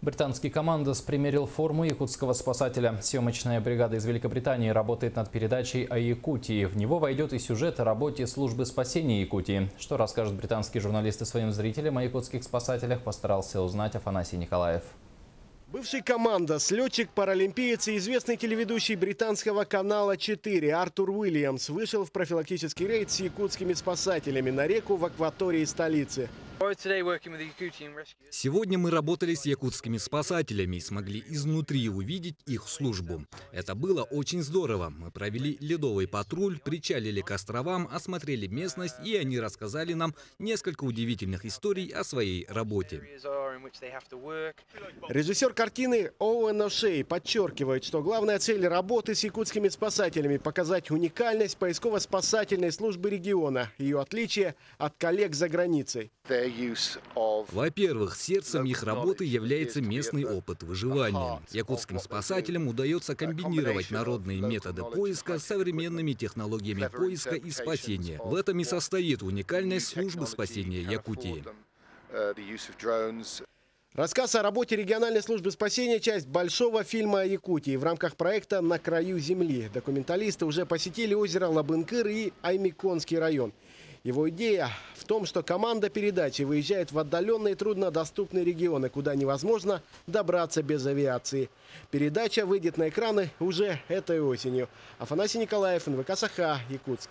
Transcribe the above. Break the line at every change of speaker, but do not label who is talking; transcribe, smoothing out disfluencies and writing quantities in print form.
Британский командос примерил форму якутского спасателя. Съемочная бригада из Великобритании работает над передачей о Якутии. В него войдет и сюжет о работе службы спасения Якутии. Что расскажут британские журналисты своим зрителям о якутских спасателях, постарался узнать Афанасий Николаев.
Бывший командос, летчик-паралимпиец и известный телеведущий британского канала 4 Артур Уильямс вышел в профилактический рейд с якутскими спасателями на реку в акватории столицы.
Сегодня мы работали с якутскими спасателями и смогли изнутри увидеть их службу. Это было очень здорово. Мы провели ледовый патруль, причалили к островам, осмотрели местность, и они рассказали нам несколько удивительных историй о своей работе.
Режиссер картины Оуэн О'Шей подчеркивает, что главная цель работы с якутскими спасателями – показать уникальность поисково-спасательной службы региона, ее отличие от коллег за границей.
Во-первых, сердцем их работы является местный опыт выживания. Якутским спасателям удается комбинировать народные методы поиска с современными технологиями поиска и спасения. В этом и состоит уникальность службы спасения Якутии.
Рассказ о работе региональной службы спасения – часть большого фильма о Якутии в рамках проекта «На краю земли». Документалисты уже посетили озеро Лабынкыр и Аймиконский район. Его идея в том, что команда передачи выезжает в отдаленные и труднодоступные регионы, куда невозможно добраться без авиации. Передача выйдет на экраны уже этой осенью. Афанасий Николаев, НВК «Саха», Якутск.